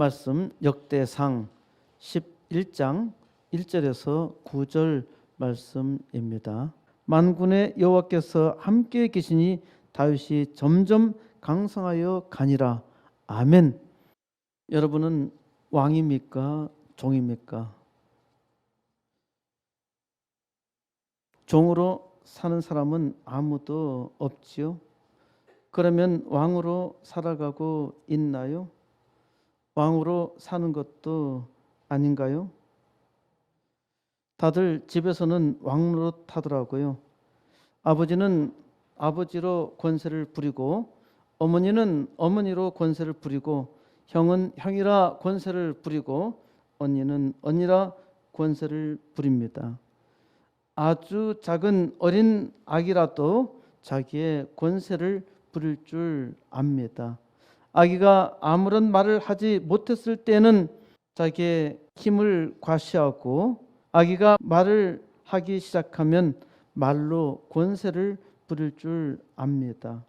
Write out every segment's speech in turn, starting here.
말씀 역대상 11장 1절에서 9절 말씀입니다. 만군의 여호와께서 함께 계시니 다윗이 점점 강성하여 가니라. 아멘. 여러분은 왕입니까? 종입니까? 종으로 사는 사람은 아무도 없지요. 그러면 왕으로 살아가고 있나요? 왕으로 사는 것도 아닌가요? 다들 집에서는 왕 노릇하더라고요. 아버지는 아버지로 권세를 부리고, 어머니는 어머니로 권세를 부리고, 형은 형이라 권세를 부리고, 언니는 언니라 권세를 부립니다. 아주 작은 어린 아기라도 자기의 권세를 부릴 줄 압니다. 아기가 아무런 말을 하지 못했을 때는 자기의 힘을 과시하고, 아기가 말을 하기 시작하면 말로 권세를 부릴 줄 압니다.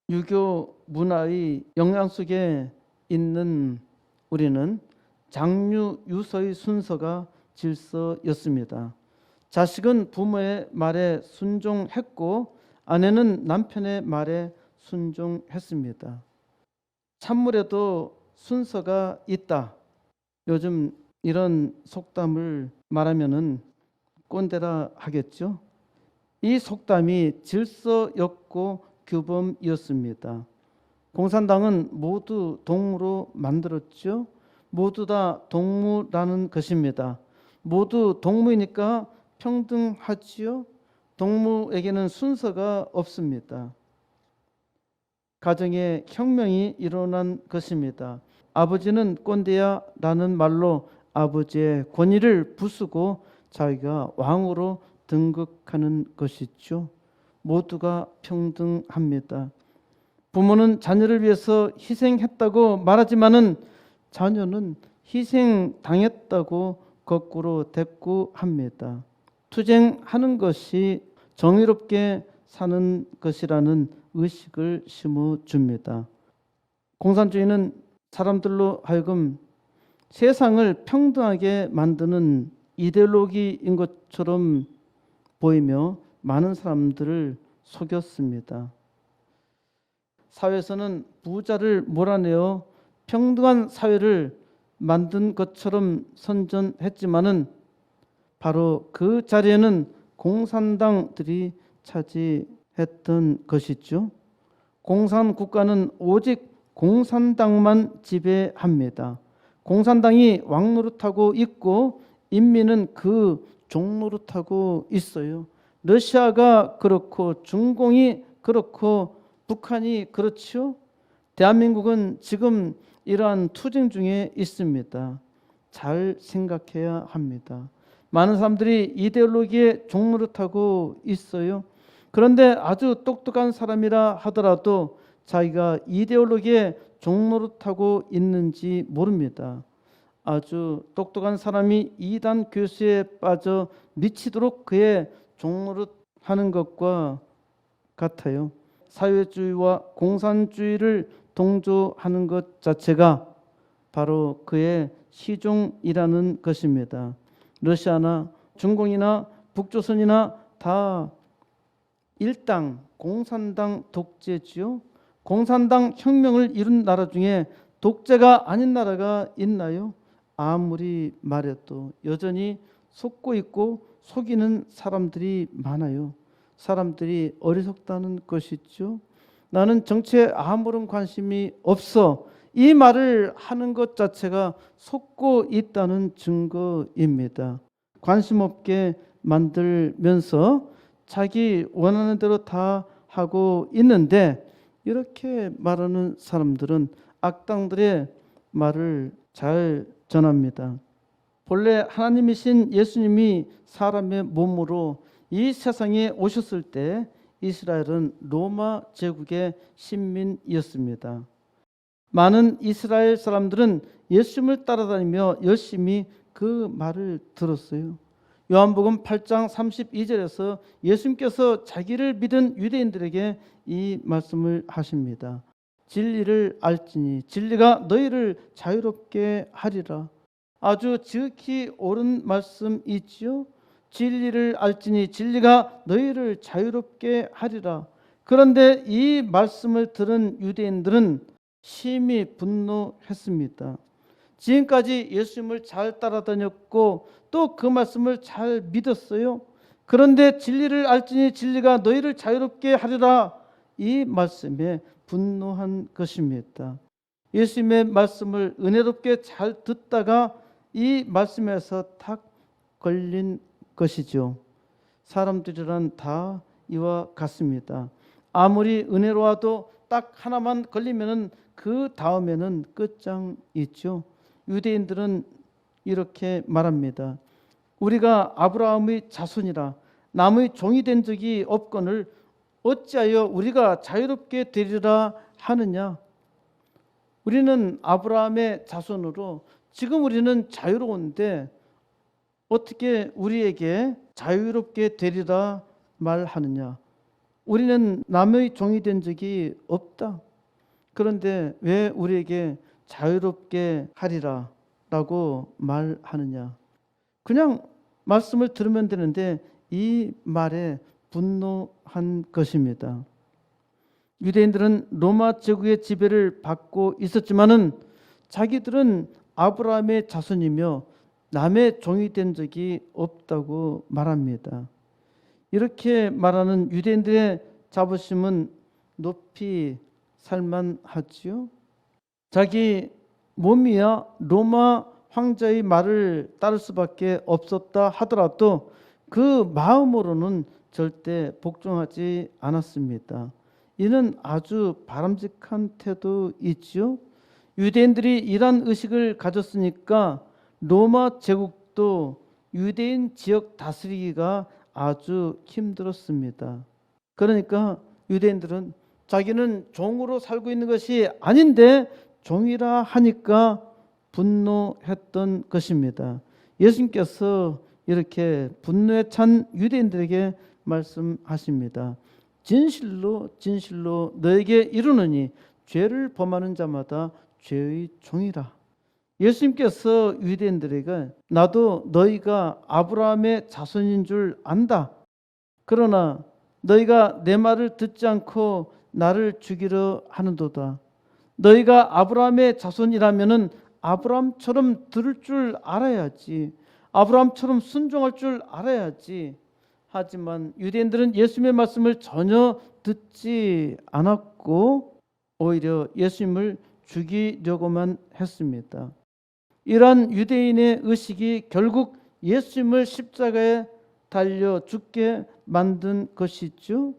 유교 문화의 영향 속에 있는 우리는 장유 유서의 순서가 질서였습니다. 자식은 부모의 말에 순종했고, 아내는 남편의 말에 순종했습니다. 찬물에도 순서가 있다. 요즘 이런 속담을 말하면은 꼰대라 하겠죠. 이 속담이 질서였고 규범이었습니다. 공산당은 모두 동무로 만들었죠. 모두 다 동무라는 것입니다. 모두 동무이니까 평등하지요. 동무에게는 순서가 없습니다. 가정에 혁명이 일어난 것입니다. 아버지는 꼰대야 라는 말로 아버지의 권위를 부수고 자기가 왕으로 등극하는 것이죠. 모두가 평등합니다. 부모는 자녀를 위해서 희생했다고 말하지만은 자녀는 희생당했다고 거꾸로 대꾸합니다. 투쟁하는 것이 정의롭게 사는 것이라는 의식을 심어줍니다. 공산주의는 사람들로 하여금 세상을 평등하게 만드는 이데올로기인 것처럼 보이며 많은 사람들을 속였습니다. 사회에서는 부자를 몰아내어 평등한 사회를 만든 것처럼 선전했지만은 바로 그 자리에는 공산당들이 차지했던 것이죠. 공산국가는 오직 공산당만 지배합니다. 공산당이 왕 노릇하고 있고 인민은 그 종 노릇하고 있어요. 러시아가 그렇고 중공이 그렇고 북한이 그렇죠. 대한민국은 지금 이러한 투쟁 중에 있습니다. 잘 생각해야 합니다. 많은 사람들이 이데올로기에 종 노릇하고 있어요. 그런데 아주 똑똑한 사람이라 하더라도 자기가 이데올로기에 종 노릇하고 있는지 모릅니다. 아주 똑똑한 사람이 이단 교수에 빠져 미치도록 그의 종 노릇하는 것과 같아요. 사회주의와 공산주의를 동조하는 것 자체가 바로 그의 시종이라는 것입니다. 러시아나 중공이나 북조선이나 다 일당 공산당 독재지요. 공산당 혁명을 이룬 나라 중에 독재가 아닌 나라가 있나요? 아무리 말해도 여전히 속고 있고 속이는 사람들이 많아요. 사람들이 어리석다는 것이죠. 나는 정치에 아무런 관심이 없어. 이 말을 하는 것 자체가 속고 있다는 증거입니다. 관심 없게 만들면서 자기 원하는 대로 다 하고 있는데, 이렇게 말하는 사람들은 악당들의 말을 잘 전합니다. 본래 하나님이신 예수님이 사람의 몸으로 이 세상에 오셨을 때 이스라엘은 로마 제국의 식민이었습니다. 많은 이스라엘 사람들은 예수님을 따라다니며 열심히 그 말을 들었어요. 요한복음 8장 32절에서 예수님께서 자기를 믿은 유대인들에게 이 말씀을 하십니다. 진리를 알지니 진리가 너희를 자유롭게 하리라. 아주 지극히 옳은 말씀이지요. 진리를 알지니 진리가 너희를 자유롭게 하리라. 그런데 이 말씀을 들은 유대인들은 심히 분노했습니다. 지금까지 예수님을 잘 따라다녔고 또 그 말씀을 잘 믿었어요. 그런데 진리를 알지니 진리가 너희를 자유롭게 하리라, 이 말씀에 분노한 것입니다. 예수님의 말씀을 은혜롭게 잘 듣다가 이 말씀에서 탁 걸린 것이죠. 사람들이란 다 이와 같습니다. 아무리 은혜로워도 딱 하나만 걸리면은 그 다음에는 끝장이죠. 유대인들은 이렇게 말합니다. 우리가 아브라함의 자손이라 남의 종이 된 적이 없거늘 어찌하여 우리가 자유롭게 되리라 하느냐. 우리는 아브라함의 자손으로 지금 우리는 자유로운데 어떻게 우리에게 자유롭게 되리라 말하느냐. 우리는 남의 종이 된 적이 없다. 그런데 왜 우리에게 자유롭게 하리라 라고 말하느냐. 그냥 말씀을 들으면 되는데 이 말에 분노한 것입니다. 유대인들은 로마 제국의 지배를 받고 있었지만은 자기들은 아브라함의 자손이며 남의 종이 된 적이 없다고 말합니다. 이렇게 말하는 유대인들의 자부심은 높이 살만하지요. 자기 몸이야 로마 황제의 말을 따를 수밖에 없었다 하더라도 그 마음으로는 절대 복종하지 않았습니다. 이는 아주 바람직한 태도이지요. 유대인들이 이러한 의식을 가졌으니까 로마 제국도 유대인 지역 다스리기가 아주 힘들었습니다. 그러니까 유대인들은 자기는 종으로 살고 있는 것이 아닌데 종이라 하니까 분노했던 것입니다. 예수님께서 이렇게 분노에 찬 유대인들에게 말씀하십니다. 진실로 진실로 너에게 이르노니 죄를 범하는 자마다 죄의 종이라. 예수님께서 유대인들에게 나도 너희가 아브라함의 자손인 줄 안다. 그러나 너희가 내 말을 듣지 않고 나를 죽이려 하는도다. 너희가 아브라함의 자손이라면은 아브라함처럼 들을 줄 알아야지. 아브라함처럼 순종할 줄 알아야지. 하지만 유대인들은 예수님의 말씀을 전혀 듣지 않았고 오히려 예수님을 죽이려고만 했습니다. 이러한 유대인의 의식이 결국 예수님을 십자가에 달려 죽게 만든 것이죠.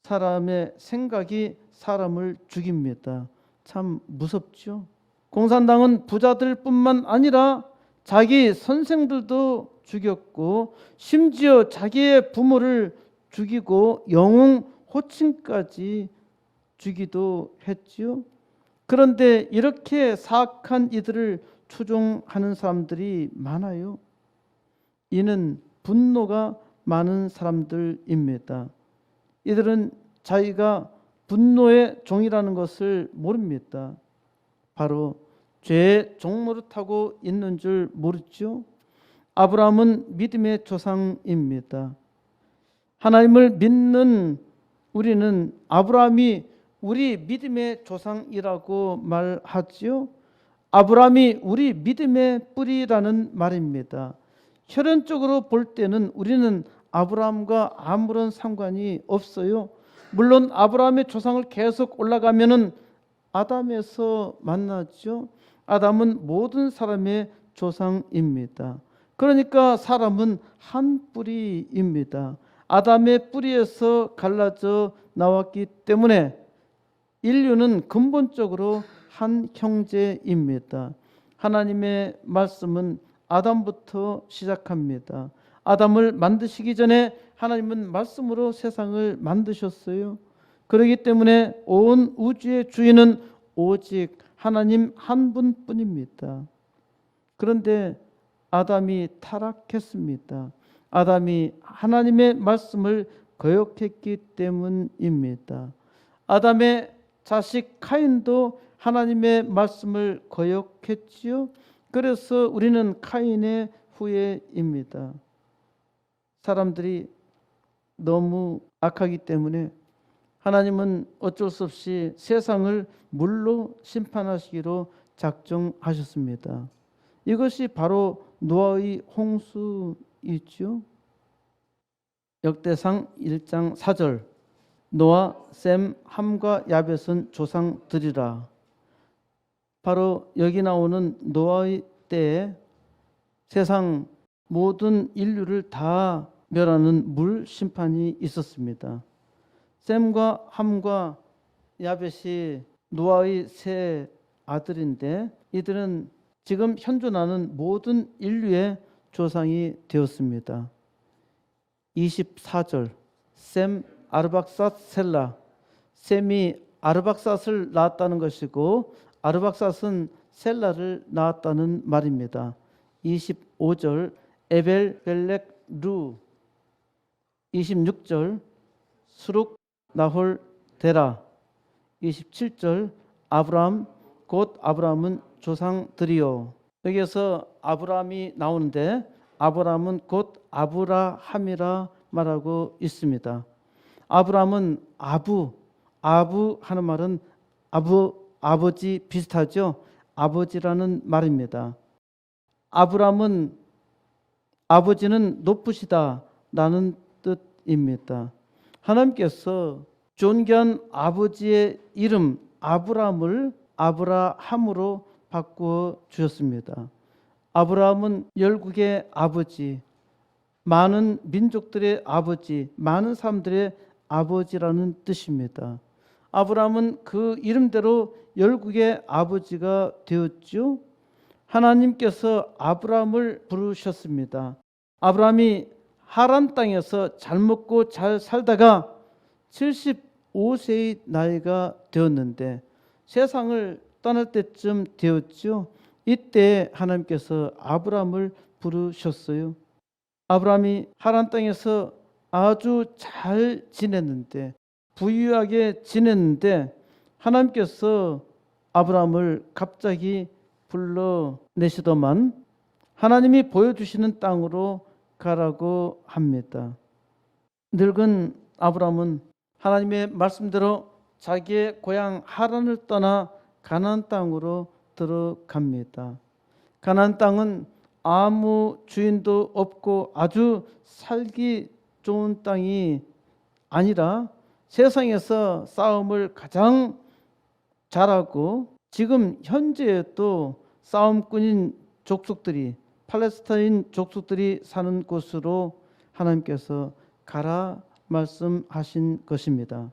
사람의 생각이 사람을 죽입니다. 참 무섭죠. 공산당은 부자들뿐만 아니라 자기 선생들도 죽였고 심지어 자기의 부모를 죽이고 영웅 호칭까지 주기도 했지요. 그런데 이렇게 사악한 이들을 추종하는 사람들이 많아요. 이는 분노가 많은 사람들입니다. 이들은 자기가 분노의 종이라는 것을 모릅니다. 바로 죄의 종노릇하고 있는 줄 모르죠. 아브라함은 믿음의 조상입니다. 하나님을 믿는 우리는 아브라함이 우리 믿음의 조상이라고 말하지요. 아브라함이 우리 믿음의 뿌리라는 말입니다. 혈연적으로 볼 때는 우리는 아브라함과 아무런 상관이 없어요. 물론 아브라함의 조상을 계속 올라가면은 아담에서 만나죠. 아담은 모든 사람의 조상입니다. 그러니까 사람은 한 뿌리입니다. 아담의 뿌리에서 갈라져 나왔기 때문에 인류는 근본적으로 한 형제입니다. 하나님의 말씀은 아담부터 시작합니다. 아담을 만드시기 전에 하나님은 말씀으로 세상을 만드셨어요. 그렇기 때문에 온 우주의 주인은 오직 하나님 한 분뿐입니다. 그런데 아담이 타락했습니다. 아담이 하나님의 말씀을 거역했기 때문입니다. 아담의 자식 카인도 하나님의 말씀을 거역했지요. 그래서 우리는 카인의 후예입니다. 사람들이 너무 악하기 때문에 하나님은 어쩔 수 없이 세상을 물로 심판하시기로 작정하셨습니다. 이것이 바로 노아의 홍수이죠. 역대상 1장 4절 노아, 셈, 함과 야벳은 조상들이라. 바로 여기 나오는 노아의 때에 세상 모든 인류를 다 멸하는 물 심판이 있었습니다. 셈과 함과 야벳이 노아의 세 아들인데 이들은 지금 현존하는 모든 인류의 조상이 되었습니다. 24절 셈 아르박삿 셀라. 셈이 아르박삿을 낳았다는 것이고 아르박삿은 셀라를 낳았다는 말입니다. 25절 에벨 벨렉 루. 26절 수룩 나홀 데라. 27절 아브람 곧 아브람은 조상들이요. 여기에서 아브람이 나오는데 아브람은 곧 아브라함이라 말하고 있습니다. 아브람은 아부 하는 말은 아버지 비슷하죠. 아버지라는 말입니다. 아브람은 아버지는 높으시다 라는 뜻입니다. 하나님께서 존귀한 아버지의 이름 아브람을 아브라함으로 바꾸어 주셨습니다. 아브라함은 열국의 아버지, 많은 민족들의 아버지, 많은 사람들의 아버지라는 뜻입니다. 아브라함은 그 이름대로 열국의 아버지가 되었죠. 하나님께서 아브라함을 부르셨습니다. 아브라함이 하란 땅에서 잘 먹고 잘 살다가 75세의 나이가 되었는데 세상을 떠날 때쯤 되었죠. 이때 하나님께서 아브라함을 부르셨어요. 아브라함이 하란 땅에서 아주 잘 지냈는데 부유하게 지냈는데 하나님께서 아브라함을 갑자기 불러내시더만 하나님이 보여주시는 땅으로 가라고 합니다. 늙은 아브라함은 하나님의 말씀대로 자기의 고향 하란을 떠나 가나안 땅으로 들어갑니다. 가나안 땅은 아무 주인도 없고 아주 살기 좋은 땅이 아니라 세상에서 싸움을 가장 잘하고 지금 현재에도 싸움꾼인 족속들이 팔레스타인 족속들이 사는 곳으로 하나님께서 가라 말씀하신 것입니다.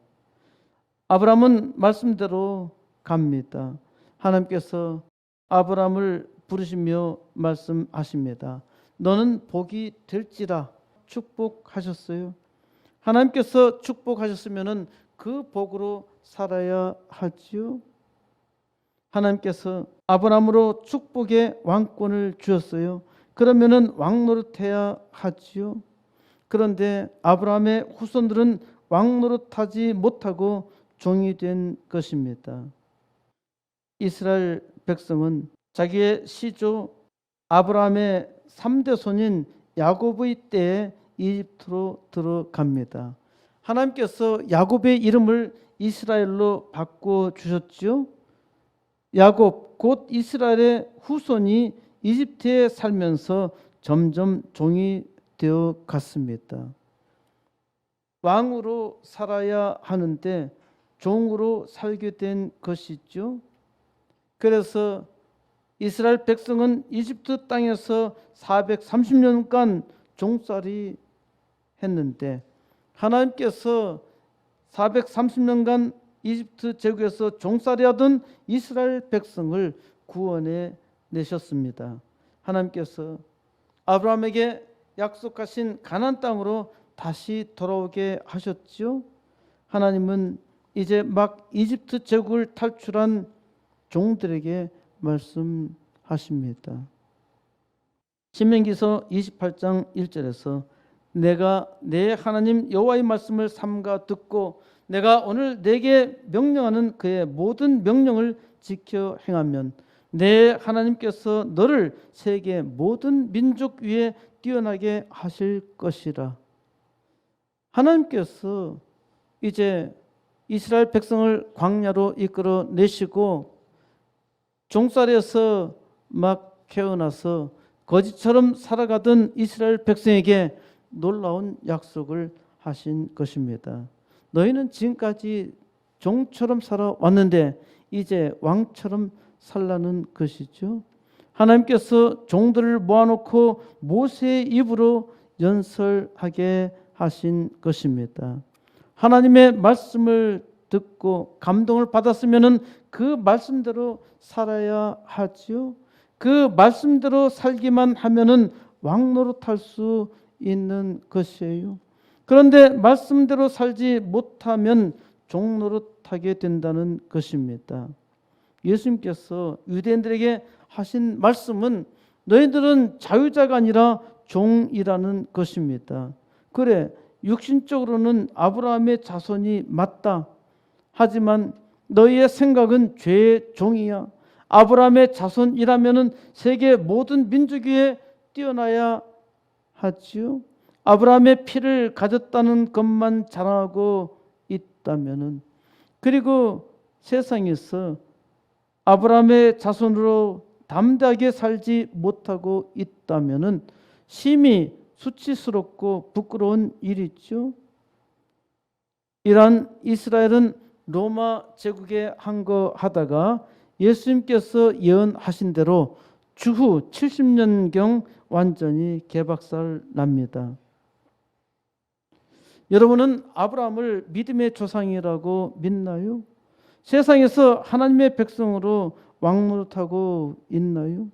아브라함은 말씀대로 갑니다. 하나님께서 아브라함을 부르시며 말씀하십니다. 너는 복이 될지라. 축복하셨어요. 하나님께서 축복하셨으면 그 복으로 살아야 하지요. 하나님께서 아브라함으로 축복의 왕권을 주었어요. 그러면은 왕 노릇해야 하지요. 그런데 아브라함의 후손들은 왕 노릇하지 못하고 종이 된 것입니다. 이스라엘 백성은 자기의 시조 아브라함의 3대 손인 야곱의 때에 이집트로 들어갑니다. 하나님께서 야곱의 이름을 이스라엘로 바꿔 주셨죠. 야곱 곧 이스라엘의 후손이 이집트에 살면서 점점 종이 되어 갔습니다. 왕으로 살아야 하는데 종으로 살게 된 것이죠. 그래서 이스라엘 백성은 이집트 땅에서 430년간 종살이 했는데 하나님께서 430년간 이집트 제국에서 종살이하던 이스라엘 백성을 구원해 내셨습니다. 하나님께서 아브라함에게 약속하신 가나안 땅으로 다시 돌아오게 하셨죠. 하나님은 이제 막 이집트 제국을 탈출한 종들에게 말씀하십니다. 신명기서 28장 1절에서 내가 내 하나님 여호와의 말씀을 삼가 듣고 내가 오늘 내게 명령하는 그의 모든 명령을 지켜 행하면 내 하나님께서 너를 세계 모든 민족 위에 뛰어나게 하실 것이라. 하나님께서 이제 이스라엘 백성을 광야로 이끌어 내시고 종살이에서 막 깨어나서 거지처럼 살아가던 이스라엘 백성에게 놀라운 약속을 하신 것입니다. 너희는 지금까지 종처럼 살아왔는데 이제 왕처럼 살라는 것이죠. 하나님께서 종들을 모아놓고 모세의 입으로 연설하게 하신 것입니다. 하나님의 말씀을 듣고 감동을 받았으면 그 말씀대로 살아야 하지요. 그 말씀대로 살기만 하면은 왕노릇할 수 있는 것이에요. 그런데 말씀대로 살지 못하면 종노릇하게 된다는 것입니다. 예수님께서 유대인들에게 하신 말씀은 너희들은 자유자가 아니라 종이라는 것입니다. 그래, 육신적으로는 아브라함의 자손이 맞다. 하지만 너희의 생각은 죄의 종이야. 아브라함의 자손이라면 세계 모든 민족 위에 뛰어나야 하지요. 아브라함의 피를 가졌다는 것만 자랑하고 있다면은, 그리고 세상에서 아브라함의 자손으로 담대하게 살지 못하고 있다면은 심히 수치스럽고 부끄러운 일이죠. 이란 이스라엘은 로마 제국에 항거하다가 예수님께서 예언하신 대로 주후 70년경 완전히 개박살 납니다. 여러분은 아브라함을 믿음의 조상이라고 믿나요? 세상에서 하나님의 백성으로 왕노릇하고 있나요?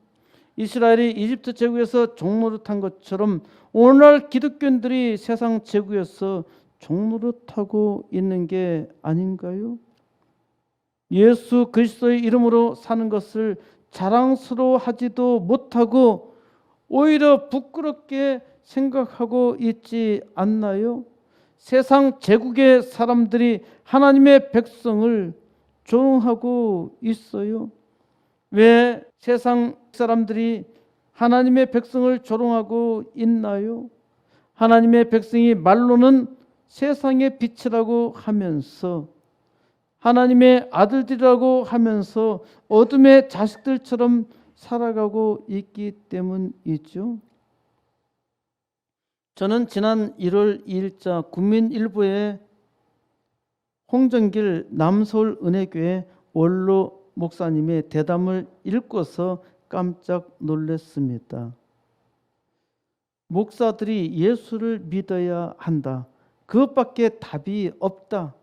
이스라엘이 이집트 제국에서 종노릇한 것처럼 오늘날 기독교인들이 세상 제국에서 종노릇하고 있는 게 아닌가요? 예수 그리스도의 이름으로 사는 것을 자랑스러워하지도 못하고 오히려 부끄럽게 생각하고 있지 않나요? 세상 제국의 사람들이 하나님의 백성을 조롱하고 있어요. 왜 세상 사람들이 하나님의 백성을 조롱하고 있나요? 하나님의 백성이 말로는 세상의 빛이라고 하면서 하나님의 아들들이라고 하면서 어둠의 자식들처럼 살아가고 있기 때문이죠. 저는 지난 1월 2일자 국민일보에 홍정길 남서울 은혜교회 원로 목사님의 대담을 읽고서 깜짝 놀랐습니다. 목사들이 예수를 믿어야 한다. 그것밖에 답이 없다.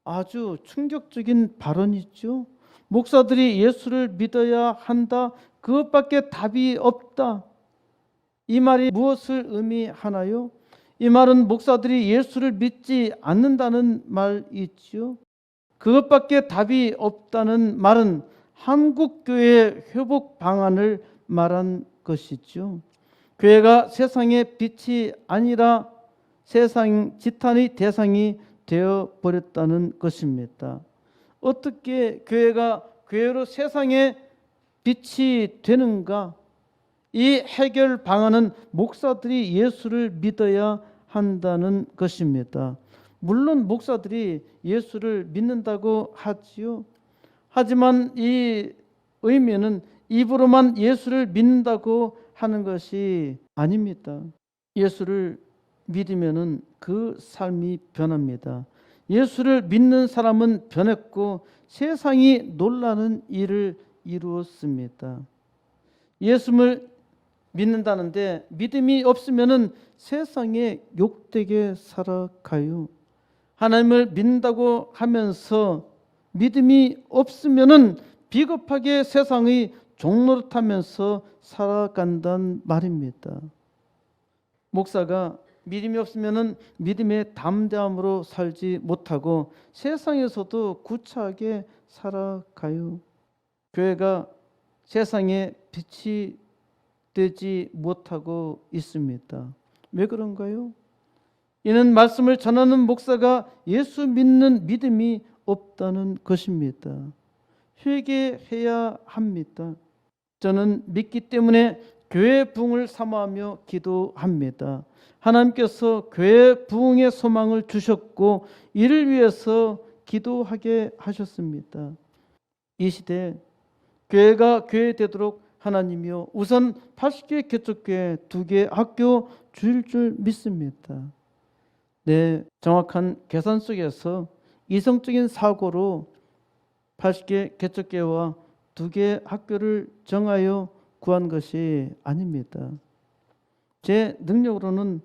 아주 충격적인 발언이죠. 목사들이 예수를 믿어야 한다. 그것밖에 답이 없다. 이 말이 무엇을 의미하나요? 이 말은 목사들이 예수를 믿지 않는다는 말이지요. 그것밖에 답이 없다는 말은 한국교회의 회복 방안을 말한 것이죠. 교회가 세상의 빛이 아니라 세상 지탄의 대상이 되어 버렸다는 것입니다. 어떻게 교회가 교회로 세상의 빛이 되는가? 이 해결 방안은 목사들이 예수를 믿어야 한다는 것입니다. 물론 목사들이 예수를 믿는다고 하지요. 하지만 이 의미는 입으로만 예수를 믿는다고 하는 것이 아닙니다. 예수를 믿으면은 그 삶이 변합니다. 예수를 믿는 사람은 변했고 세상이 놀라는 일을 이루었습니다. 예수를 믿는다는데 믿음이 없으면은 세상에 욕되게 살아가요. 하나님을 믿는다고 하면서 믿음이 없으면은 비겁하게 세상의 종노릇하면서 살아간단 말입니다. 목사가 믿음이 없으면은 믿음의 담대함으로 살지 못하고 세상에서도 구차하게 살아가요. 교회가 세상에 빛이 되지 못하고 있습니다. 왜 그런가요? 이는 말씀을 전하는 목사가 예수 믿는 믿음이 없다는 것입니다. 회개해야 합니다. 저는 믿기 때문에 교회 부흥을 사모하며 기도합니다. 하나님께서 교회 부흥의 소망을 주셨고 이를 위해서 기도하게 하셨습니다. 이 시대에 교회가 교회 되도록 하나님이요 우선 80개 개척교회 2개 학교 주일 줄 믿습니다. 네, 정확한 계산 속에서 이성적인 사고로 80개 개척교회와 2개 학교를 정하여 구한 것이 아닙니다. 제 능력으로는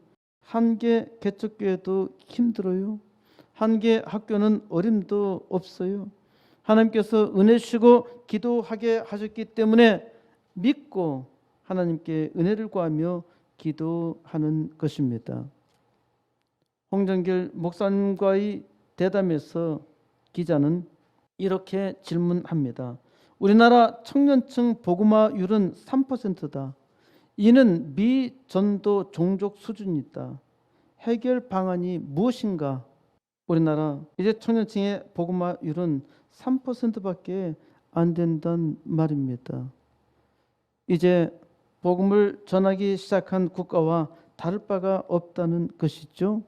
1개 개척교회도 힘들어요. 1개 학교는 어림도 없어요. 하나님께서 은혜 주시고 기도하게 하셨기 때문에 믿고 하나님께 은혜를 구하며 기도하는 것입니다. 홍정길 목사님과의 대담에서 기자는 이렇게 질문합니다. 우리나라 청년층 복음화율은 3%다. 이는 미전도 종족 수준이다. 해결 방안이 무엇인가? 우리나라 이제 청년층의 복음화율은 3%밖에 안 된다는 말입니다. 이제 복음을 전하기 시작한 국가와 다를 바가 없다는 것이죠.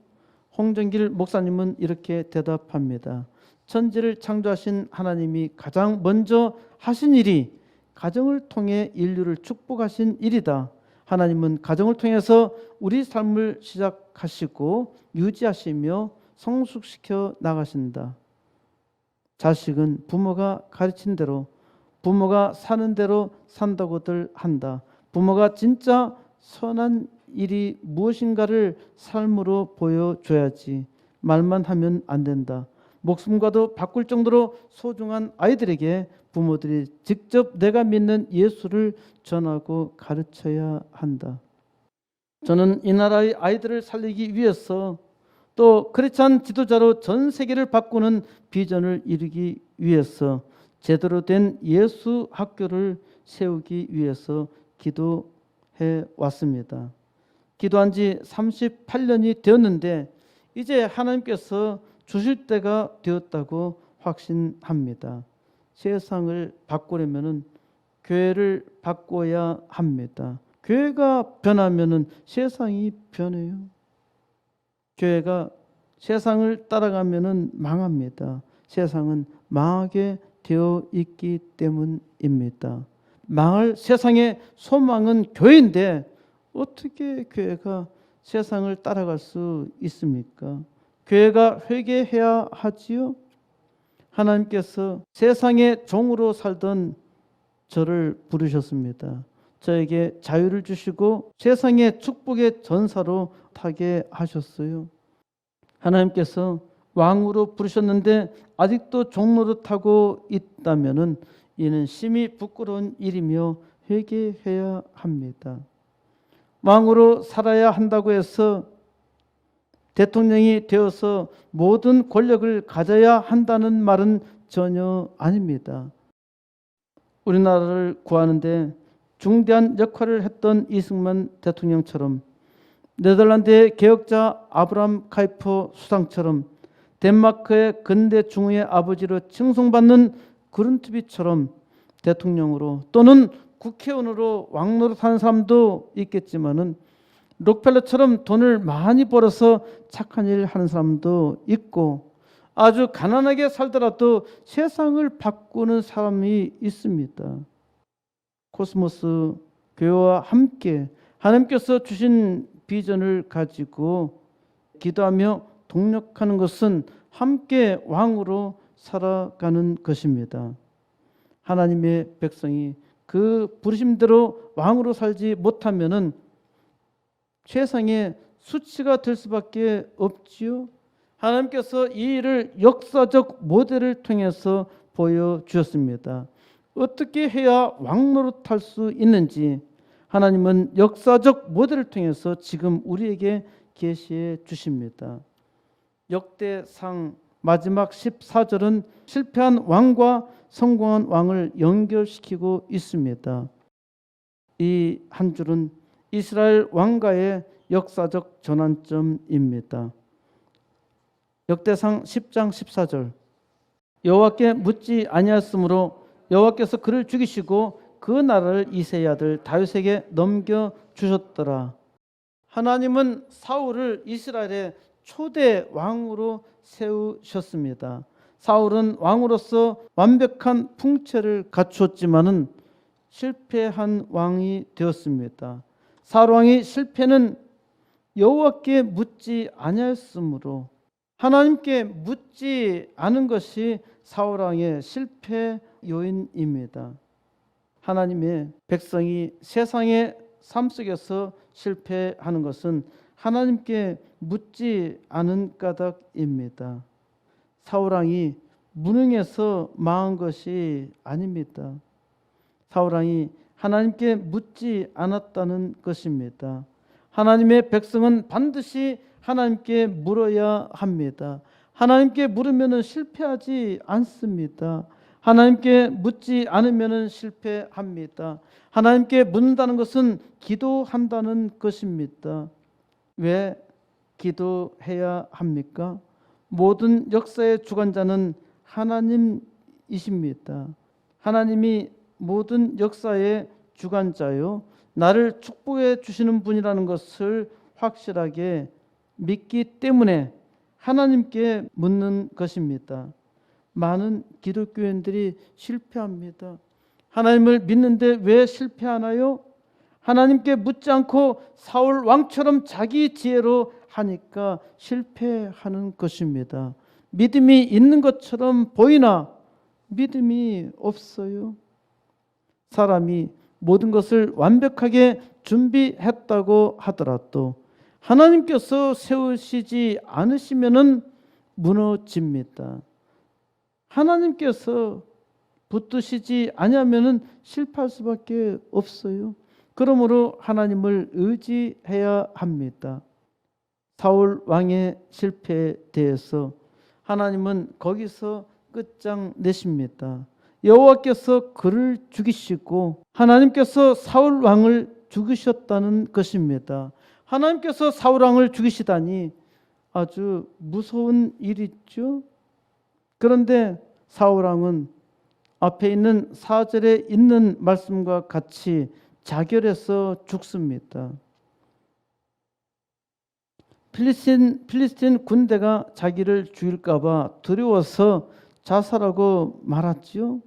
홍정길 목사님은 이렇게 대답합니다. 천지를 창조하신 하나님이 가장 먼저 하신 일이 가정을 통해 인류를 축복하신 일이다. 하나님은 가정을 통해서 우리 삶을 시작하시고 유지하시며 성숙시켜 나가신다. 자식은 부모가 가르친 대로, 부모가 사는 대로 산다고들 한다. 부모가 진짜 선한 일이 무엇인가를 삶으로 보여줘야지. 말만 하면 안 된다. 목숨과도 바꿀 정도로 소중한 아이들에게 부모들이 직접 내가 믿는 예수를 전하고 가르쳐야 한다. 저는 이 나라의 아이들을 살리기 위해서 또 크리스찬 지도자로 전 세계를 바꾸는 비전을 이루기 위해서 제대로 된 예수 학교를 세우기 위해서 기도해 왔습니다. 기도한 지 38년이 되었는데 이제 하나님께서 주실 때가 되었다고 확신합니다. 세상을 바꾸려면 교회를 바꿔야 합니다. 교회가 변하면 세상이 변해요. 교회가 세상을 따라가면 망합니다. 세상은 망하게 되어 있기 때문입니다. 망할 세상의 소망은 교회인데 어떻게 교회가 세상을 따라갈 수 있습니까? 교회가 회개해야 하지요. 하나님께서 세상의 종으로 살던 저를 부르셨습니다. 저에게 자유를 주시고 세상의 축복의 전사로 타게 하셨어요. 하나님께서 왕으로 부르셨는데 아직도 종로로 타고 있다면 이는 심히 부끄러운 일이며 회개해야 합니다. 왕으로 살아야 한다고 해서 대통령이 되어서 모든 권력을 가져야 한다는 말은 전혀 아닙니다. 우리나라를 구하는데 중대한 역할을 했던 이승만 대통령처럼, 네덜란드의 개혁자 아브라함 카이퍼 수상처럼, 덴마크의 근대 중흥의 아버지로 칭송받는 그룬트비처럼 대통령으로 또는 국회의원으로 왕노릇하는 사람도 있겠지만은 록펠러처럼 돈을 많이 벌어서 착한 일을 하는 사람도 있고 아주 가난하게 살더라도 세상을 바꾸는 사람이 있습니다. 코스모스 교회와 함께 하나님께서 주신 비전을 가지고 기도하며 동력하는 것은 함께 왕으로 살아가는 것입니다. 하나님의 백성이 그 부르심대로 왕으로 살지 못하면은 세상의 수치가 될 수밖에 없지요. 하나님께서 이 일을 역사적 모델을 통해서 보여주셨습니다. 어떻게 해야 왕노릇할 수 있는지 하나님은 역사적 모델을 통해서 지금 우리에게 계시해 주십니다. 역대상 마지막 14절은 실패한 왕과 성공한 왕을 연결시키고 있습니다. 이 한 줄은 이스라엘 왕가의 역사적 전환점입니다. 역대상 10장 14절. 여호와께 묻지 아니하였으므로 여호와께서 그를 죽이시고 그 나라를 이새의 아들 다윗에게 넘겨 주셨더라. 하나님은 사울을 이스라엘의 초대 왕으로 세우셨습니다. 사울은 왕으로서 완벽한 풍채를 갖추었지만은 실패한 왕이 되었습니다. 사울 왕의 실패는 여호와께 묻지 아니하였으므로, 하나님께 묻지 않은 것이 사울 왕의 실패 요인입니다. 하나님의 백성이 세상의 삶 속에서 실패하는 것은 하나님께 묻지 않은 까닭입니다. 사울 왕이 무능해서 망한 것이 아닙니다. 사울 왕이 하나님께 묻지 않았다는 것입니다. 하나님의 백성은 반드시 하나님께 물어야 합니다. 하나님께 물으면 실패하지 않습니다. 하나님께 묻지 않으면 실패합니다. 하나님께 묻는다는 것은 기도한다는 것입니다. 왜 기도해야 합니까? 모든 역사의 주관자는 하나님이십니다. 하나님이 모든 역사의 주관자요, 나를 축복해 주시는 분이라는 것을 확실하게 믿기 때문에 하나님께 묻는 것입니다. 많은 기독교인들이 실패합니다. 하나님을 믿는데 왜 실패하나요? 하나님께 묻지 않고 사울 왕처럼 자기 지혜로 하니까 실패하는 것입니다. 믿음이 있는 것처럼 보이나 믿음이 없어요. 사람이 모든 것을 완벽하게 준비했다고 하더라도 하나님께서 세우시지 않으시면은 무너집니다. 하나님께서 붙드시지 아니하면은 실패할 수밖에 없어요. 그러므로 하나님을 의지해야 합니다. 사울 왕의 실패에 대해서 하나님은 거기서 끝장내십니다. 여호와께서 그를 죽이시고 하나님께서 사울 왕을 죽이셨다는 것입니다. 하나님께서 사울 왕을 죽이시다니 아주 무서운 일이죠. 그런데 사울 왕은 앞에 있는 4절에 있는 말씀과 같이 자결해서 죽습니다. 필리스틴 군대가 자기를 죽일까 봐 두려워서 자살하고 말았지요.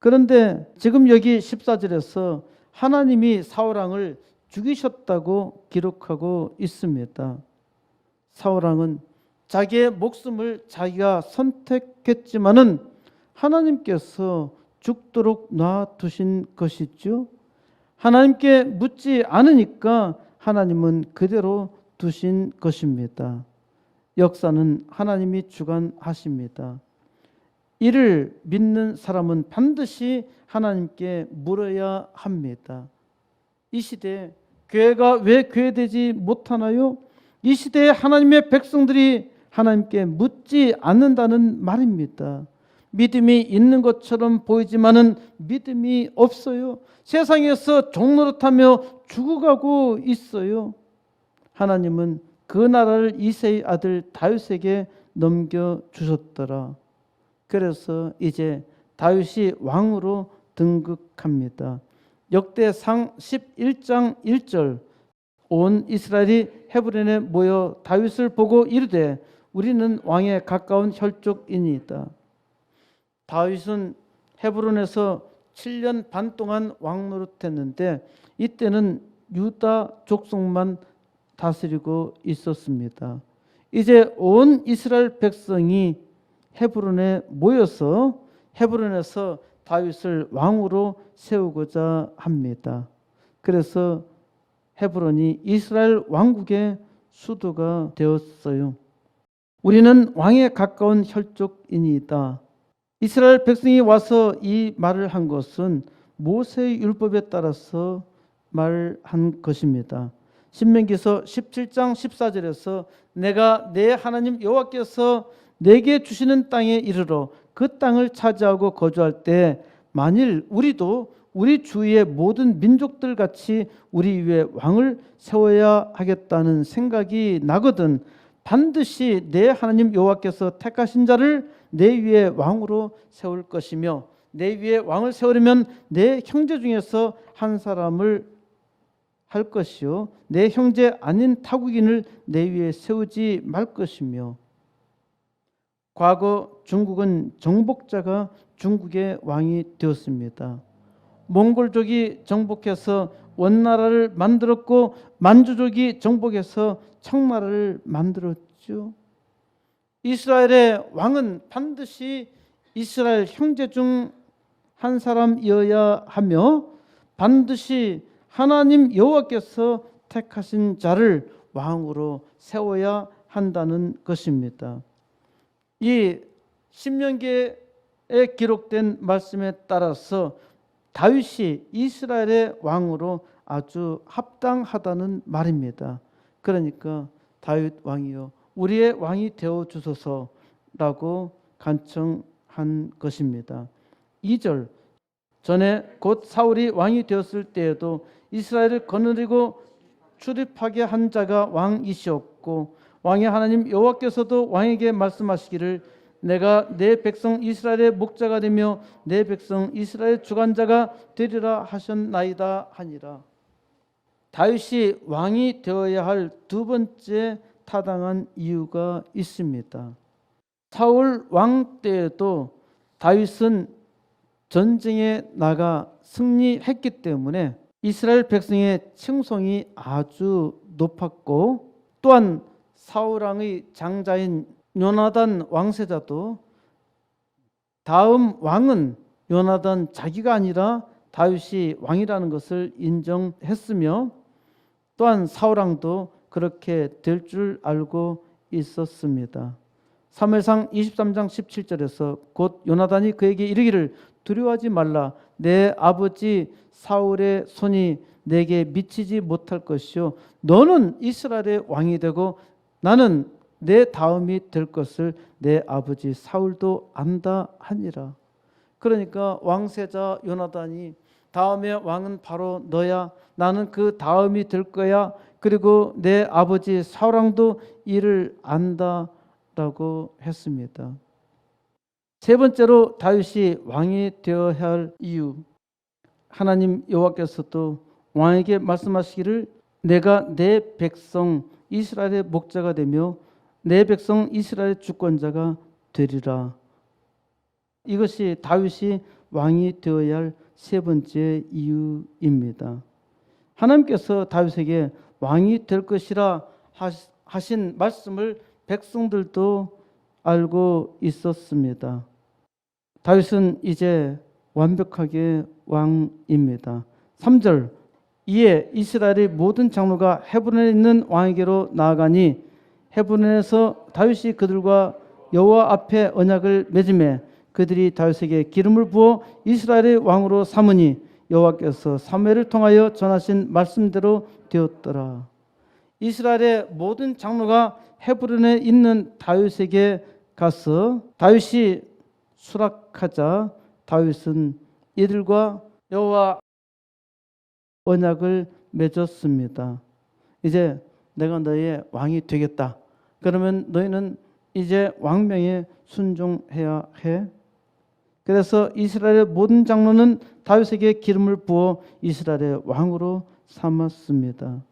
그런데 지금 여기 14절에서 하나님이 사울 왕을 죽이셨다고 기록하고 있습니다. 사울 왕은 자기의 목숨을 자기가 선택했지만은 하나님께서 죽도록 놔두신 것이죠. 하나님께 묻지 않으니까 하나님은 그대로 두신 것입니다. 역사는 하나님이 주관하십니다. 이를 믿는 사람은 반드시 하나님께 물어야 합니다. 이 시대에 교회가 왜 교회되지 못하나요? 이 시대에 하나님의 백성들이 하나님께 묻지 않는다는 말입니다. 믿음이 있는 것처럼 보이지만은 믿음이 없어요. 세상에서 종노릇하며 죽어가고 있어요. 하나님은 그 나라를 이새의 아들 다윗에게 넘겨주셨더라. 그래서 이제 다윗이 왕으로 등극합니다. 역대상 11장 1절, 온 이스라엘이 헤브론에 모여 다윗을 보고 이르되 우리는 왕에 가까운 혈족이니이다. 다윗은 헤브론에서 7년 반 동안 왕 노릇했는데 이때는 유다 족속만 다스리고 있었습니다. 이제 온 이스라엘 백성이 헤브론에 모여서 헤브론에서 다윗을 왕으로 세우고자 합니다. 그래서 헤브론이 이스라엘 왕국의 수도가 되었어요. 우리는 왕에 가까운 혈족이니이다. 이스라엘 백성이 와서 이 말을 한 것은 모세의 율법에 따라서 말한 것입니다. 신명기서 17장 14절에서 내가 내 하나님 여호와께서 내게 주시는 땅에 이르러 그 땅을 차지하고 거주할 때 만일 우리도 우리 주위의 모든 민족들 같이 우리 위에 왕을 세워야 하겠다는 생각이 나거든 반드시 내 하나님 여호와께서 택하신 자를 내 위에 왕으로 세울 것이며 내 위에 왕을 세우려면 내 형제 중에서 한 사람을 할 것이요 내 형제 아닌 타국인을 내 위에 세우지 말 것이며. 과거 중국은 정복자가 중국의 왕이 되었습니다. 몽골족이 정복해서 원나라를 만들었고 만주족이 정복해서 청나라를 만들었죠. 이스라엘의 왕은 반드시 이스라엘 형제 중 한 사람이어야 하며 반드시 하나님 여호와께서 택하신 자를 왕으로 세워야 한다는 것입니다. 이 신명기에 기록된 말씀에 따라서 다윗이 이스라엘의 왕으로 아주 합당하다는 말입니다. 그러니까 다윗 왕이여 우리의 왕이 되어 주소서라고 간청한 것입니다. 2절 전에 곧 사울이 왕이 되었을 때에도 이스라엘을 거느리고 출입하게 한 자가 왕이시었고 왕의 하나님 여호와께서도 왕에게 말씀하시기를 내가 내 백성 이스라엘의 목자가 되며 내 백성 이스라엘의 주관자가 되리라 하셨나이다 하니라. 다윗이 왕이 되어야 할 두 번째 타당한 이유가 있습니다. 사울 왕 때에도 다윗은 전쟁에 나가 승리했기 때문에 이스라엘 백성의 칭송이 아주 높았고 또한 사울 왕의 장자인 요나단 왕세자도 다음 왕은 요나단 자기가 아니라 다윗이 왕이라는 것을 인정했으며 또한 사울 왕도 그렇게 될 줄 알고 있었습니다. 사무엘상 23장 17절에서 곧 요나단이 그에게 이르기를 두려워하지 말라 내 아버지 사울의 손이 내게 미치지 못할 것이요 너는 이스라엘의 왕이 되고 나는 내 다음이 될 것을 내 아버지 사울도 안다 하니라. 그러니까 왕세자 요나단이 다음에 왕은 바로 너야 나는 그 다음이 될 거야 그리고 내 아버지 사울 왕도 이를 안다라고 했습니다. 세 번째로 다윗이 왕이 되어야 할 이유, 하나님 여호와께서도 왕에게 말씀하시기를 내가 내 백성 이스라엘의 목자가 되며 내 백성 이스라엘의 주권자가 되리라. 이것이 다윗이 왕이 되어야 할 세 번째 이유입니다. 하나님께서 다윗에게 왕이 될 것이라 하신 말씀을 백성들도 알고 있었습니다. 다윗은 이제 완벽하게 왕입니다. 3절 이에 이스라엘의 모든 장로가 헤브론에 있는 왕에게로 나아가니 헤브론에서 다윗이 그들과 여호와 앞에 언약을 맺음에 그들이 다윗에게 기름을 부어 이스라엘의 왕으로 삼으니 여호와께서 사무엘을 통하여 전하신 말씀대로 되었더라. 이스라엘의 모든 장로가 헤브론에 있는 다윗에게 가서 다윗이 수락하자 다윗은 이들과 여호와 언약을 맺었습니다. 이제 내가 너희의 왕이 되겠다. 그러면 너희는 이제 왕명에 순종해야 해. 그래서 이스라엘의 모든 장로는 다윗에게 기름을 부어 이스라엘의 왕으로 삼았습니다.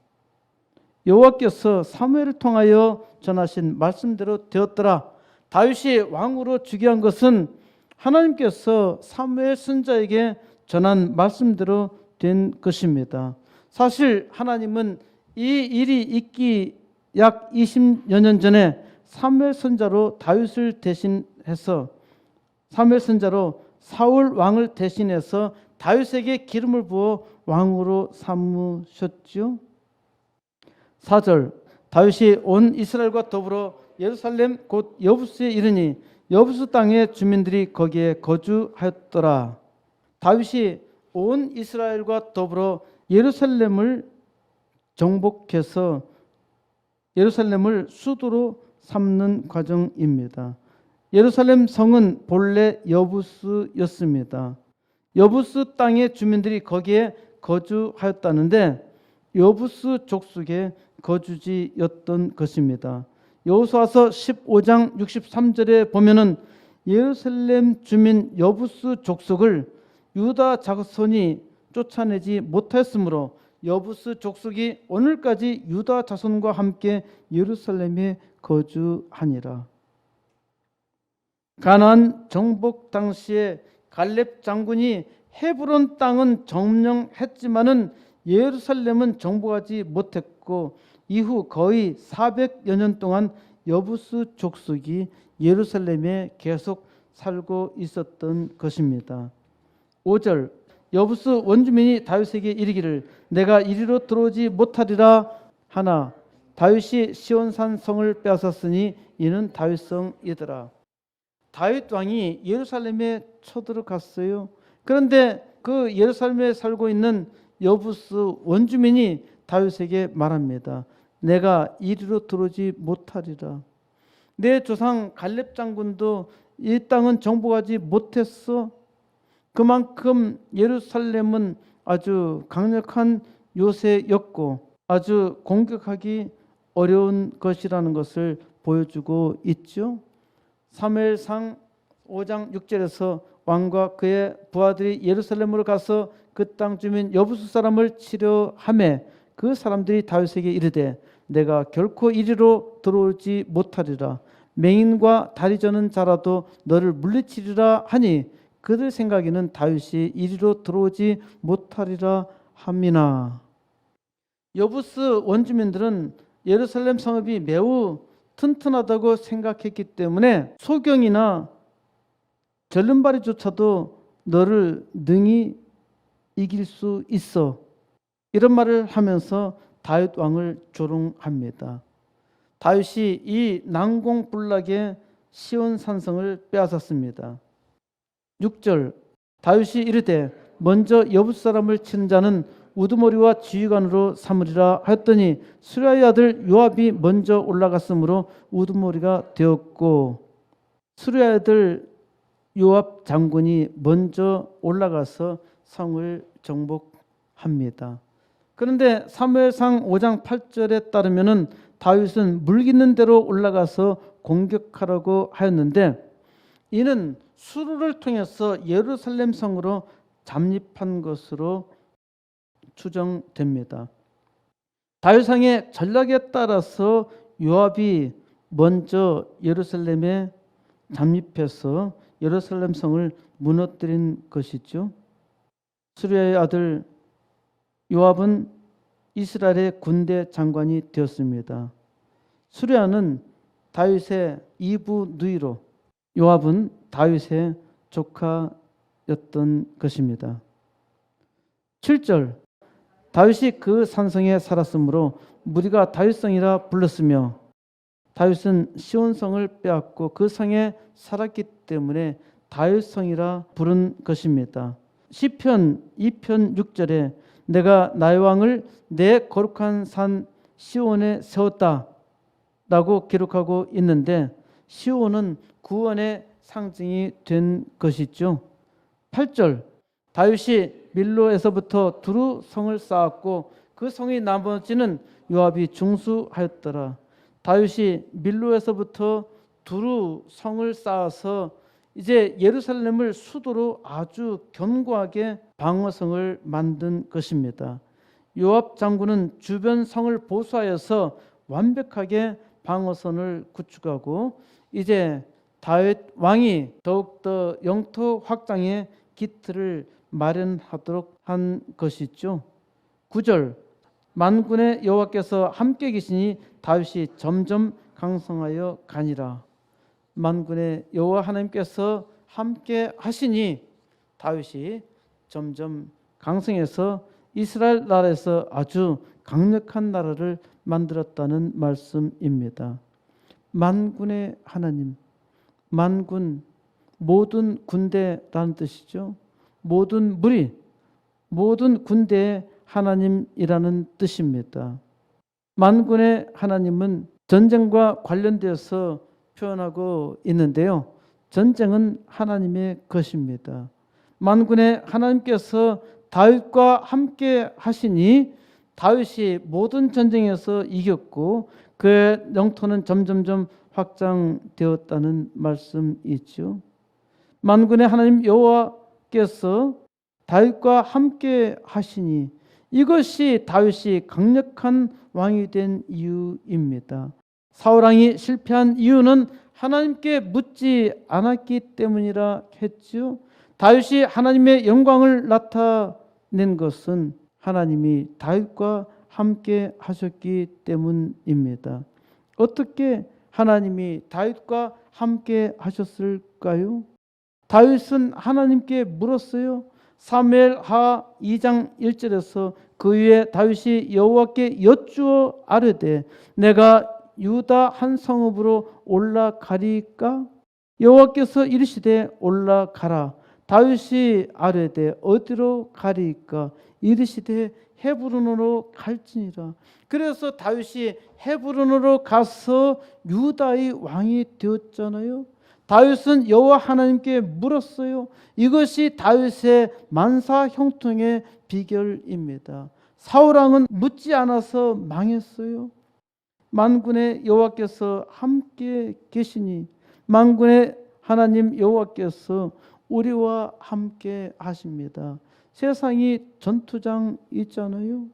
여호와께서 사무엘을 통하여 전하신 말씀대로 되었더라. 다윗이 왕으로 즉위한 것은 하나님께서 사무엘 선지자에게 전한 말씀대로 된 것입니다. 사실 하나님은 이 일이 있기 약 20여 년 전에 사무엘 선지자로 다윗을 대신해서 사무엘 선지자로 사울 왕을 대신해서 다윗에게 기름을 부어 왕으로 삼으셨죠. 4절 다윗이 온 이스라엘과 더불어 예루살렘 곧 여부스에 이르니 여부스 땅의 주민들이 거기에 거주하였더라. 다윗이 온 이스라엘과 더불어 예루살렘을 정복해서 예루살렘을 수도로 삼는 과정입니다. 예루살렘 성은 본래 여부스였습니다. 여부스 땅의 주민들이 거기에 거주하였다는데 여부스 족속의 거주지였던 것입니다. 여호수아서 15장 63절에 보면은 예루살렘 주민 여부스 족속을 유다 자손이 쫓아내지 못했으므로 여부스 족속이 오늘까지 유다 자손과 함께 예루살렘에 거주하니라. 가나안 정복 당시에 갈렙 장군이 헤브론 땅은 점령했지만은 예루살렘은 정복하지 못했고 이후 거의 400여 년 동안 여부스 족속이 예루살렘에 계속 살고 있었던 것입니다. 5절 여부스 원주민이 다윗에게 이르기를 내가 이리로 들어오지 못하리라 하나 다윗이 시온산 성을 빼앗았으니 이는 다윗성이더라. 다윗 왕이 예루살렘에 쳐들어갔어요. 그런데 그 예루살렘에 살고 있는 여부스 원주민이 다윗에게 말합니다. 내가 이리로 들어오지 못하리라. 내 조상 갈렙 장군도 이 땅은 정복하지 못했어. 그만큼 예루살렘은 아주 강력한 요새였고 아주 공격하기 어려운 것이라는 것을 보여주고 있죠. 사무엘상 5장 6절에서 왕과 그의 부하들이 예루살렘으로 가서 그 땅 주민 여부스 사람을 치려하매 그 사람들이 다윗에게 이르되 내가 결코 이리로 들어오지 못하리라. 맹인과 다리 저는 자라도 너를 물리치리라 하니 그들 생각에는 다윗이 이리로 들어오지 못하리라 함이나. 여부스 원주민들은 예루살렘 성읍이 매우 튼튼하다고 생각했기 때문에 소경이나 절름발이조차도 너를 능히 이길 수 있어. 이런 말을 하면서 다윗 왕을 조롱합니다. 다윗이 이 난공불락의 시온 산성을 빼앗았습니다. 6절 다윗이 이르되 먼저 여부스 사람을 친 자는 우두머리와 지휘관으로 삼으리라 하였더니 수리아의 아들 요압이 먼저 올라갔으므로 우두머리가 되었고 수리아의 아들 요압 장군이 먼저 올라가서 성을 정복합니다. 그런데 사무엘상 5장 8절에 따르면은 다윗은 물깃는 대로 올라가서 공격하라고 하였는데 이는 수로를 통해서 예루살렘 성으로 잠입한 것으로 추정됩니다. 다윗왕의 전략에 따라서 요압이 먼저 예루살렘에 잠입해서 예루살렘 성을 무너뜨린 것이죠. 수리아의 아들 요압은 이스라엘의 군대 장관이 되었습니다. 수리아는 다윗의 이부 누이로 요압은 다윗의 조카였던 것입니다. 7절 다윗이 그 산성에 살았으므로 무리가 다윗성이라 불렀으며 다윗은 시온성을 빼앗고 그 성에 살았기 때문에 다윗성이라 부른 것입니다. 시편 2편 6절에 내가 나의 왕을 내 거룩한 산 시온에 세웠다 라고 기록하고 있는데 시온은 구원의 상징이 된 것이죠. 8절 다윗이 밀로에서부터 두루 성을 쌓았고 그 성의 나머지는 요압이 중수하였더라. 다윗이 밀로에서부터 두루 성을 쌓아서 이제 예루살렘을 수도로 아주 견고하게 방어성을 만든 것입니다. 요압 장군은 주변 성을 보수하여서 완벽하게 방어선을 구축하고 이제 다윗 왕이 더욱더 영토 확장의 기틀을 마련하도록 한 것이죠. 9절 만군의 여호와께서 함께 계시니 다윗이 점점 강성하여 가니라. 만군의 여호와 하나님께서 함께 하시니 다윗이 점점 강성해서 이스라엘 나라에서 아주 강력한 나라를 만들었다는 말씀입니다. 만군의 하나님, 만군, 모든 군대라는 뜻이죠. 모든 무리, 모든 군대의 하나님이라는 뜻입니다. 만군의 하나님은 전쟁과 관련되어서 표현하고 있는데요. 전쟁은 하나님의 것입니다. 만군의 하나님께서 다윗과 함께 하시니 다윗이 모든 전쟁에서 이겼고 그의 영토는 점점점 확장되었다는 말씀이죠. 만군의 하나님 여호와께서 다윗과 함께 하시니 이것이 다윗이 강력한 왕이 된 이유입니다. 사울 왕이 실패한 이유는 하나님께 묻지 않았기 때문이라 했죠. 다윗이 하나님의 영광을 나타낸 것은 하나님이 다윗과 함께 하셨기 때문입니다. 어떻게 하나님이 다윗과 함께 하셨을까요? 다윗은 하나님께 물었어요. 사무엘하 2장 1절에서 그 위에 다윗이 여호와께 여쭈어 아뢰되 내가 유다 한 성읍으로 올라가리까? 여호와께서 이르시되 올라가라. 다윗이 아뢰되 어디로 가리까? 이르시되 헤브론으로 갈지니라. 그래서 다윗이 헤브론으로 가서 유다의 왕이 되었잖아요. 다윗은 여호와 하나님께 물었어요. 이것이 다윗의 만사 형통의 비결입니다. 사울 왕은 묻지 않아서 망했어요. 만군의 여호와께서 함께 계시니 만군의 하나님 여호와께서 우리와 함께 하십니다. 세상이 전투장 있잖아요.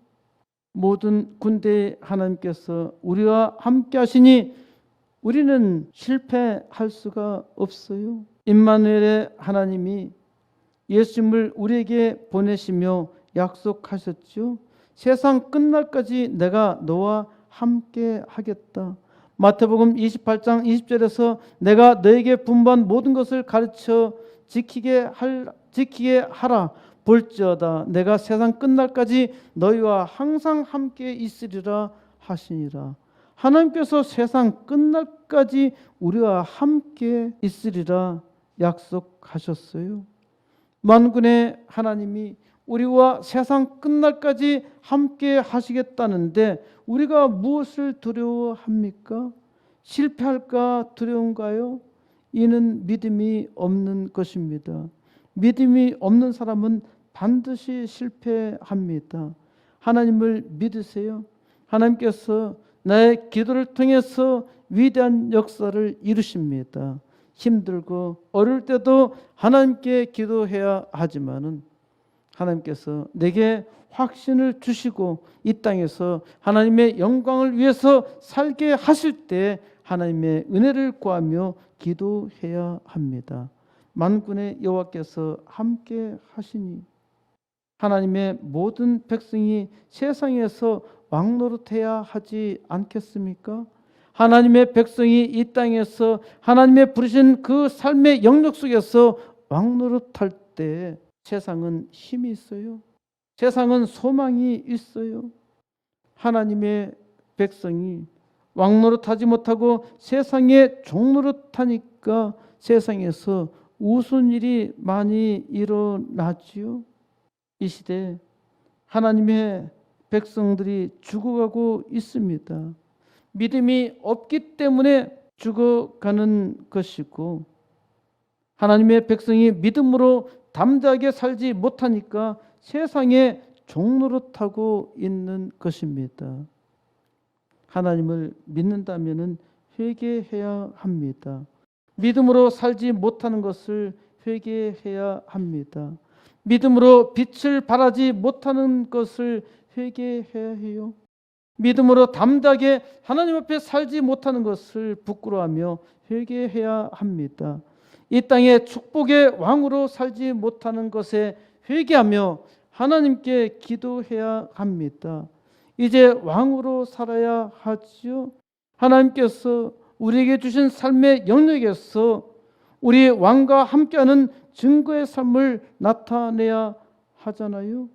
모든 군대 하나님께서 우리와 함께 하시니 우리는 실패할 수가 없어요. 임마누엘의 하나님이 예수님을 우리에게 보내시며 약속하셨죠. 세상 끝날까지 내가 너와 함께 하겠다. 마태복음 28장 20절에서 내가 너에게 분부한 모든 것을 가르쳐 지키게 하라. 볼지어다 내가 세상 끝날까지 너희와 항상 함께 있으리라 하시니라. 하나님께서 세상 끝날까지 우리와 함께 있으리라 약속하셨어요. 만군의 하나님이 우리와 세상 끝날까지 함께 하시겠다는데 우리가 무엇을 두려워합니까? 실패할까 두려운가요? 이는 믿음이 없는 것입니다. 믿음이 없는 사람은 반드시 실패합니다. 하나님을 믿으세요. 하나님께서 나의 기도를 통해서 위대한 역사를 이루십니다. 힘들고 어려울 때도 하나님께 기도해야 하지만은 하나님께서 내게 확신을 주시고 이 땅에서 하나님의 영광을 위해서 살게 하실 때 하나님의 은혜를 구하며 기도해야 합니다. 만군의 여호와께서 함께 하시니 하나님의 모든 백성이 세상에서 왕노릇해야 하지 않겠습니까? 하나님의 백성이 이 땅에서 하나님의 부르신 그 삶의 영역 속에서 왕노릇할 때 세상은 힘이 있어요. 세상은 소망이 있어요. 하나님의 백성이 왕노릇하지 못하고 세상에 종노릇하니까 세상에서 우스운 일이 많이 일어나지요. 이 시대 하나님의 백성들이 죽어가고 있습니다. 믿음이 없기 때문에 죽어가는 것이고 하나님의 백성이 믿음으로 담대하게 살지 못하니까 세상에 종노릇하고 있는 것입니다. 하나님을 믿는다면 회개해야 합니다. 믿음으로 살지 못하는 것을 회개해야 합니다. 믿음으로 빛을 발하지 못하는 것을 회개해야 해요. 믿음으로 담대하게 하나님 앞에 살지 못하는 것을 부끄러워하며 회개해야 합니다. 이 땅에 축복의 왕으로 살지 못하는 것에 회개하며 하나님께 기도해야 합니다. 이제 왕으로 살아야 하지요. 하나님께서 우리에게 주신 삶의 영역에서 우리 왕과 함께하는 증거의 삶을 나타내야 하잖아요.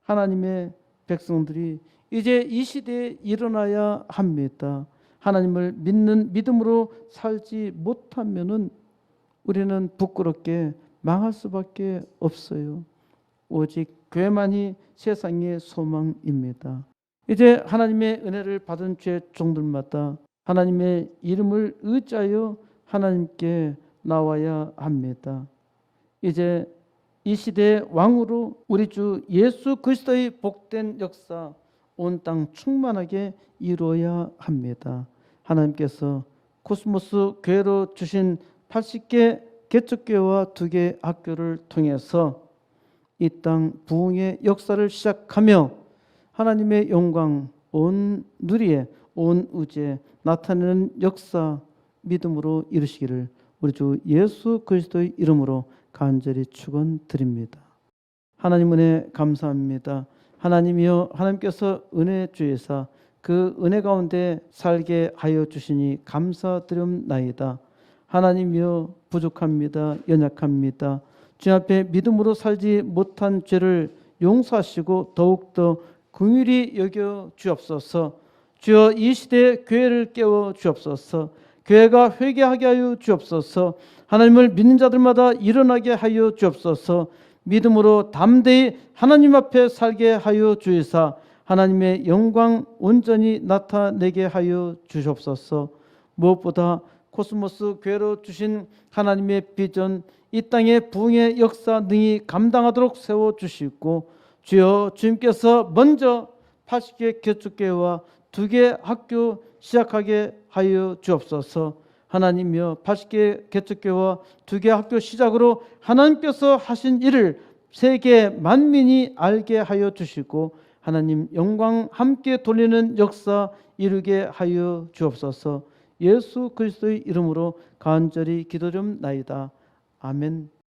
하나님의 백성들이 이제 이 시대에 일어나야 합니다. 하나님을 믿는 믿음으로 살지 못하면은 우리는 부끄럽게 망할 수밖에 없어요. 오직 교회만이 세상의 소망입니다. 이제 하나님의 은혜를 받은 죄 종들마다 하나님의 이름을 의지하여 하나님께 나와야 합니다. 이제 이 시대의 왕으로 우리 주 예수 그리스도의 복된 역사, 온 땅 충만하게 이루어야 합니다. 하나님께서 코스모스 교회로 주신 80개 개척교회와 2개 학교를 통해서 이 땅 부흥의 역사를 시작하며 하나님의 영광 온 누리에 온 우주에 나타내는 역사 믿음으로 이루시기를 우리 주 예수 그리스도의 이름으로 간절히 축원드립니다. 하나님 은혜 감사합니다. 하나님이여, 하나님께서 은혜 주의사 그 은혜 가운데 살게 하여 주시니 감사드립나이다. 하나님이여, 부족합니다. 연약합니다. 주님 앞에 믿음으로 살지 못한 죄를 용서하시고 더욱더 긍휼히 여겨 주옵소서. 주여, 이 시대에 교회를 깨워 주옵소서. 교회가 회개하게 하여 주옵소서. 하나님을 믿는 자들마다 일어나게 하여 주옵소서. 믿음으로 담대히 하나님 앞에 살게 하여 주이사 하나님의 영광 온전히 나타내게 하여 주시옵소서. 무엇보다 코스모스 교회로 주신 하나님의 비전, 이 땅의 부흥의 역사 능히 감당하도록 세워주시고, 주여, 주님께서 먼저 80개 개척교회와 2개 학교 시작하게 하여 주옵소서. 하나님이여, 80개 개척교회와 2개 학교 시작으로 하나님께서 하신 일을 세계 만민이 알게 하여 주시고 하나님 영광 함께 돌리는 역사 이루게 하여 주옵소서. 예수 그리스도의 이름으로 간절히 기도드립나이다. 아멘.